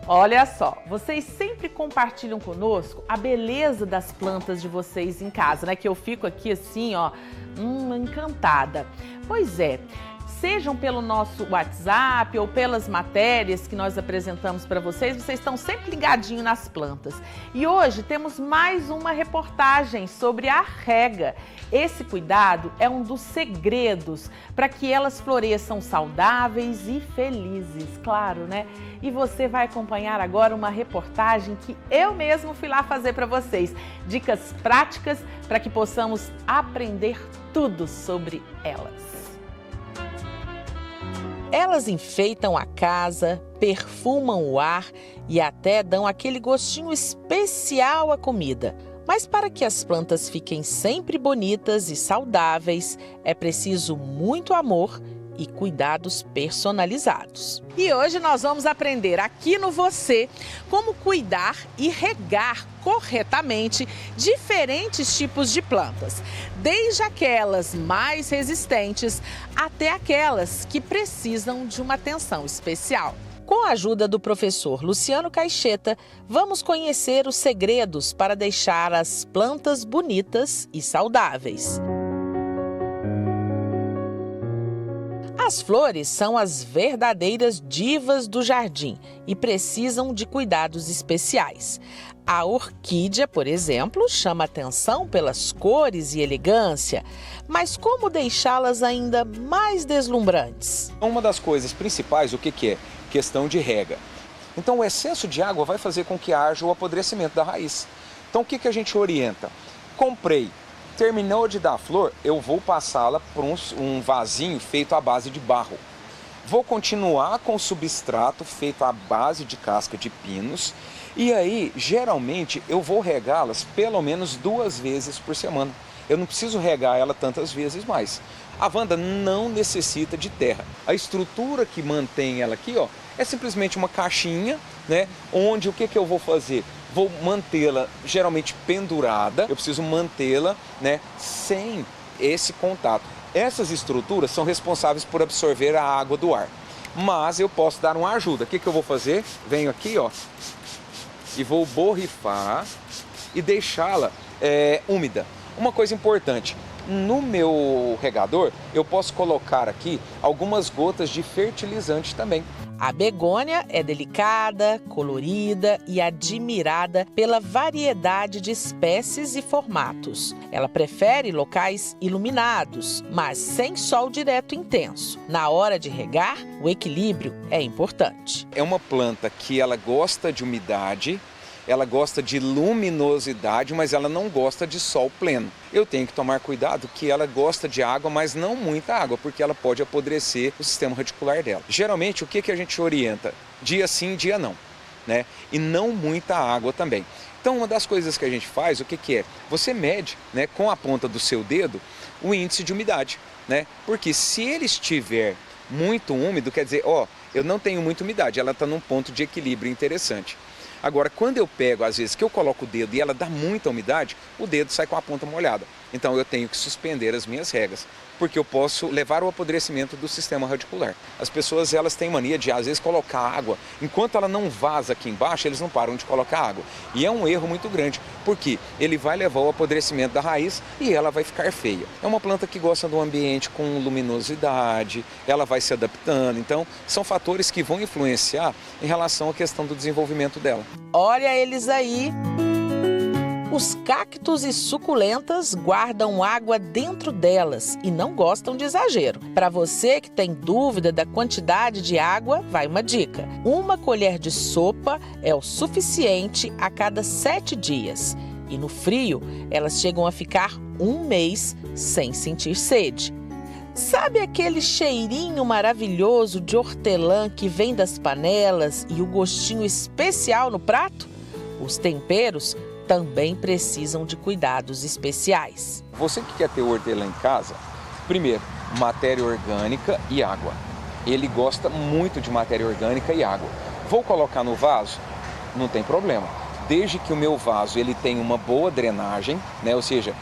Olha só, vocês sempre compartilham conosco a beleza das plantas de vocês em casa, né? Que eu fico aqui assim, ó, encantada. Pois é. Sejam pelo nosso WhatsApp ou pelas matérias que nós apresentamos para vocês, vocês estão sempre ligadinhos nas plantas. E hoje temos mais uma reportagem sobre a rega. Esse cuidado é um dos segredos para que elas floresçam saudáveis e felizes, claro, né? E você vai acompanhar agora uma reportagem que eu mesmo fui lá fazer para vocês. Dicas práticas para que possamos aprender tudo sobre elas. Elas enfeitam a casa, perfumam o ar e até dão aquele gostinho especial à comida. Mas para que as plantas fiquem sempre bonitas e saudáveis, é preciso muito amor e cuidados personalizados. E hoje nós vamos aprender aqui no Você como cuidar e regar corretamente diferentes tipos de plantas, desde aquelas mais resistentes até aquelas que precisam de uma atenção especial. Com a ajuda do professor Luciano Caixeta, vamos conhecer os segredos para deixar as plantas bonitas e saudáveis. As flores são as verdadeiras divas do jardim e precisam de cuidados especiais. A orquídea, por exemplo, chama atenção pelas cores e elegância, mas como deixá-las ainda mais deslumbrantes? Uma das coisas principais, o que é? Questão de rega. Então o excesso de água vai fazer com que haja o apodrecimento da raiz. Então o que a gente orienta? Comprei. Terminou de dar flor, eu vou passá-la por um vasinho feito à base de barro. Vou continuar com o substrato feito à base de casca de pinos. E aí, geralmente, eu vou regá-las pelo menos 2 vezes por semana. Eu não preciso regar ela tantas vezes mais. A Wanda não necessita de terra. A estrutura que mantém ela aqui, ó, é simplesmente uma caixinha, né? Onde o que eu vou fazer? Vou mantê-la geralmente pendurada, eu preciso mantê-la, né, sem esse contato. Essas estruturas são responsáveis por absorver a água do ar, mas eu posso dar uma ajuda. O que eu vou fazer? Venho aqui, ó, e vou borrifar e deixá-la úmida. Uma coisa importante, no meu regador eu posso colocar aqui algumas gotas de fertilizante também. A begônia é delicada, colorida e admirada pela variedade de espécies e formatos. Ela prefere locais iluminados, mas sem sol direto intenso. Na hora de regar, o equilíbrio é importante. É uma planta que ela gosta de umidade, ela gosta de luminosidade, mas ela não gosta de sol pleno. Eu tenho que tomar cuidado que ela gosta de água, mas não muita água, porque ela pode apodrecer o sistema radicular dela. Geralmente, o que a gente orienta? Dia sim, dia não, né? E não muita água também. Então, uma das coisas que a gente faz, o que é? Você mede, né, com a ponta do seu dedo o índice de umidade, né? Porque se ele estiver muito úmido, quer dizer, ó, eu não tenho muita umidade, ela está num ponto de equilíbrio interessante. Agora, quando eu pego, às vezes, que eu coloco o dedo e ela dá muita umidade, o dedo sai com a ponta molhada. Então, eu tenho que suspender as minhas regas, porque eu posso levar ao apodrecimento do sistema radicular. As pessoas, elas têm mania de, às vezes, colocar água. Enquanto ela não vaza aqui embaixo, eles não param de colocar água. E é um erro muito grande, porque ele vai levar ao apodrecimento da raiz e ela vai ficar feia. É uma planta que gosta de um ambiente com luminosidade, ela vai se adaptando. Então, são fatores que vão influenciar em relação à questão do desenvolvimento dela. Olha eles aí! Os cactos e suculentas guardam água dentro delas e não gostam de exagero. Para você que tem dúvida da quantidade de água, vai uma dica. 1 colher de sopa é o suficiente a cada 7 dias. E no frio, elas chegam a ficar 1 mês sem sentir sede. Sabe aquele cheirinho maravilhoso de hortelã que vem das panelas e o gostinho especial no prato? Os temperos também precisam de cuidados especiais. Você que quer ter hortelã em casa, primeiro, matéria orgânica e água. Ele gosta muito de matéria orgânica e água. Vou colocar no vaso? Não tem problema. Desde que o meu vaso ele tenha uma boa drenagem, né? Ou seja,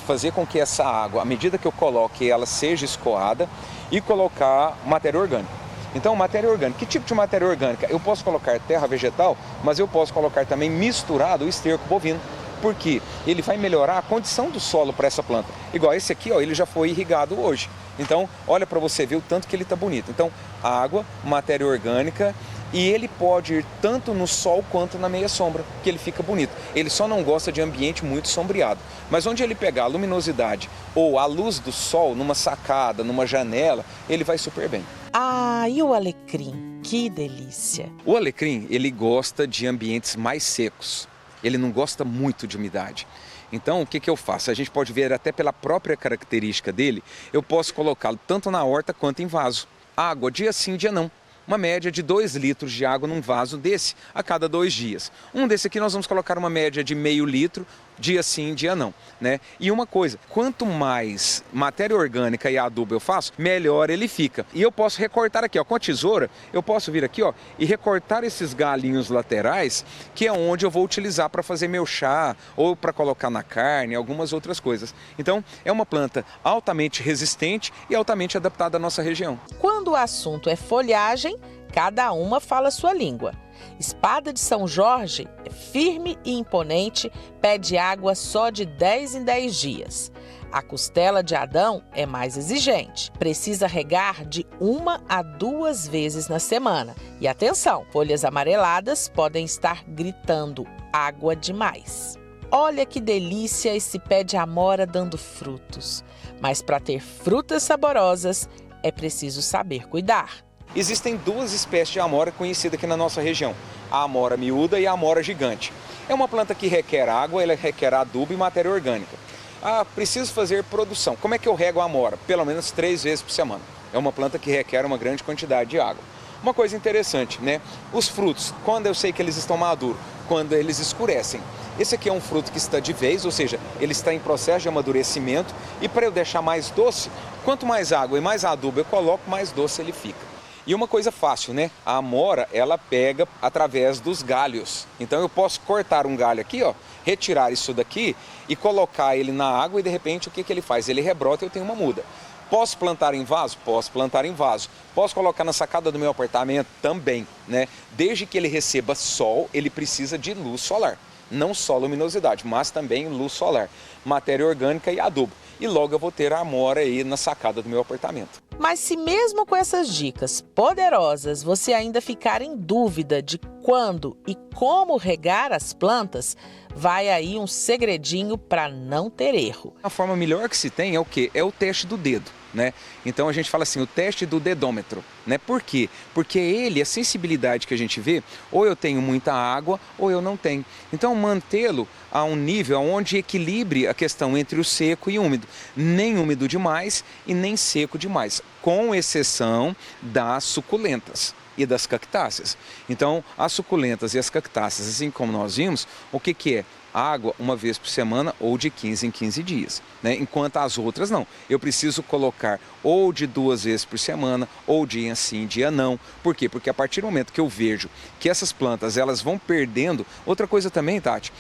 fazer com que essa água, à medida que eu coloque, ela seja escoada e colocar matéria orgânica. Então, matéria orgânica. Que tipo de matéria orgânica? Eu posso colocar terra vegetal, mas eu posso colocar também misturado o esterco bovino. Porque ele vai melhorar a condição do solo para essa planta. Igual esse aqui, ó, ele já foi irrigado hoje. Então, olha para você ver o tanto que ele está bonito. Então, água, matéria orgânica, e ele pode ir tanto no sol quanto na meia sombra, que ele fica bonito. Ele só não gosta de ambiente muito sombreado. Mas onde ele pegar a luminosidade ou a luz do sol, numa sacada, numa janela, ele vai super bem. Ah, e o alecrim? Que delícia! O alecrim, ele gosta de ambientes mais secos. Ele não gosta muito de umidade. Então, o que eu faço? A gente pode ver até pela própria característica dele, eu posso colocá-lo tanto na horta quanto em vaso. Água, dia sim, dia não. Uma média de 2 litros de água num vaso desse a cada 2 dias. Um desse aqui nós vamos colocar uma média de meio litro, dia sim, dia não, né? E uma coisa, quanto mais matéria orgânica e adubo eu faço, melhor ele fica. E eu posso recortar aqui, ó, com a tesoura, eu posso vir aqui, ó, e recortar esses galinhos laterais, que é onde eu vou utilizar para fazer meu chá ou para colocar na carne, algumas outras coisas. Então, é uma planta altamente resistente e altamente adaptada à nossa região. Quando o assunto é folhagem, cada uma fala sua língua. Espada de São Jorge é firme e imponente, pede água só de 10 em 10 dias. A costela de Adão é mais exigente, precisa regar de 1 a 2 vezes na semana. E atenção, folhas amareladas podem estar gritando água demais. Olha que delícia esse pé de amora dando frutos. Mas para ter frutas saborosas, é preciso saber cuidar. Existem 2 espécies de amora conhecidas aqui na nossa região, a amora miúda e a amora gigante. É uma planta que requer água, ela requer adubo e matéria orgânica. Ah, preciso fazer produção. Como é que eu rego a amora? Pelo menos 3 vezes por semana. É uma planta que requer uma grande quantidade de água. Uma coisa interessante, né? Os frutos, quando eu sei que eles estão maduros? Quando eles escurecem. Esse aqui é um fruto que está de vez, ou seja, ele está em processo de amadurecimento. E para eu deixar mais doce, quanto mais água e mais adubo eu coloco, mais doce ele fica. E uma coisa fácil, né? A amora, ela pega através dos galhos. Então eu posso cortar um galho aqui, ó, retirar isso daqui e colocar ele na água e de repente o que ele faz? Ele rebrota e eu tenho uma muda. Posso plantar em vaso? Posso plantar em vaso. Posso colocar na sacada do meu apartamento? Também, né? Desde que ele receba sol, ele precisa de luz solar. Não só luminosidade, mas também luz solar, matéria orgânica e adubo. E logo eu vou ter a amora aí na sacada do meu apartamento. Mas se mesmo com essas dicas poderosas você ainda ficar em dúvida de quando e como regar as plantas, vai aí um segredinho para não ter erro. A forma melhor que se tem é o quê? É o teste do dedo, né? Então a gente fala assim, o teste do dedômetro, né? Por quê? Porque ele, a sensibilidade que a gente vê, ou eu tenho muita água ou eu não tenho. Então mantê-lo a um nível onde equilibre a questão entre o seco e o úmido. Nem úmido demais e nem seco demais, com exceção das suculentas e das cactáceas. Então, as suculentas e as cactáceas, assim como nós vimos, o que é? Água 1 vez por semana ou de 15 em 15 dias, né? Enquanto as outras não. Eu preciso colocar ou de 2 vezes por semana, ou dia sim, dia não. Por quê? Porque a partir do momento que eu vejo que essas plantas elas vão perdendo... Outra coisa também, Tati,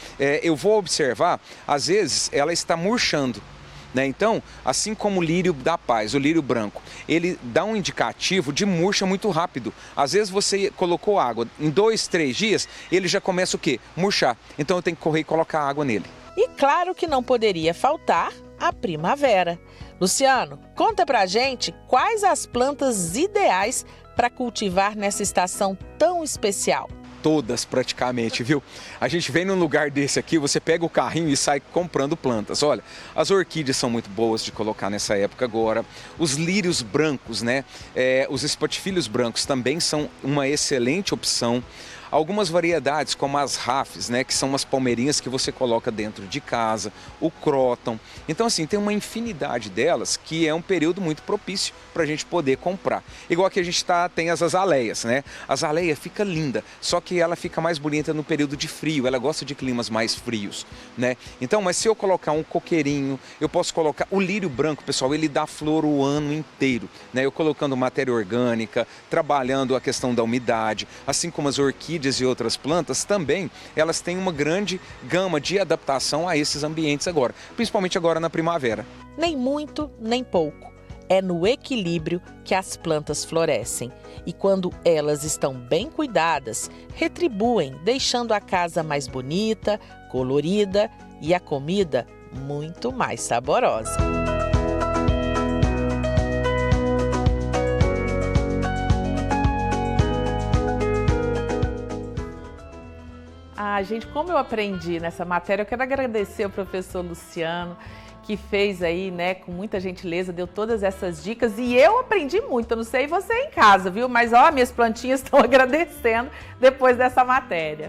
eu vou observar, às vezes ela está murchando. Né? Então, assim como o lírio da paz, o lírio branco, ele dá um indicativo de murcha muito rápido. Às vezes você colocou água, em 2, 3 dias, ele já começa o quê? Murchar. Então eu tenho que correr e colocar água nele. E claro que não poderia faltar a primavera. Luciano, conta pra gente quais as plantas ideais para cultivar nessa estação tão especial. Todas praticamente, viu? A gente vem num lugar desse aqui, você pega o carrinho e sai comprando plantas. Olha, as orquídeas são muito boas de colocar nessa época agora. Os lírios brancos, né? Os espatifilhos brancos também são uma excelente opção. Algumas variedades, como as rafes, né, que são umas palmeirinhas que você coloca dentro de casa, o cróton. Então, assim, tem uma infinidade delas que é um período muito propício para a gente poder comprar. Igual que a gente tem as azaleias, né? A azaleia fica linda, só que ela fica mais bonita no período de frio, ela gosta de climas mais frios, né? Então, mas se eu colocar um coqueirinho, eu posso colocar o lírio branco, pessoal, ele dá flor o ano inteiro, né? Eu colocando matéria orgânica, trabalhando a questão da umidade, assim como as orquídeas e outras plantas também, elas têm uma grande gama de adaptação a esses ambientes agora, principalmente agora na primavera. Nem muito, nem pouco. É no equilíbrio que as plantas florescem. E quando elas estão bem cuidadas, retribuem, deixando a casa mais bonita, colorida e a comida muito mais saborosa. Gente, como eu aprendi nessa matéria, eu quero agradecer ao professor Luciano, que fez aí, né, com muita gentileza, deu todas essas dicas e eu aprendi muito. Eu não sei você em casa, viu? Mas, ó, minhas plantinhas estão agradecendo depois dessa matéria.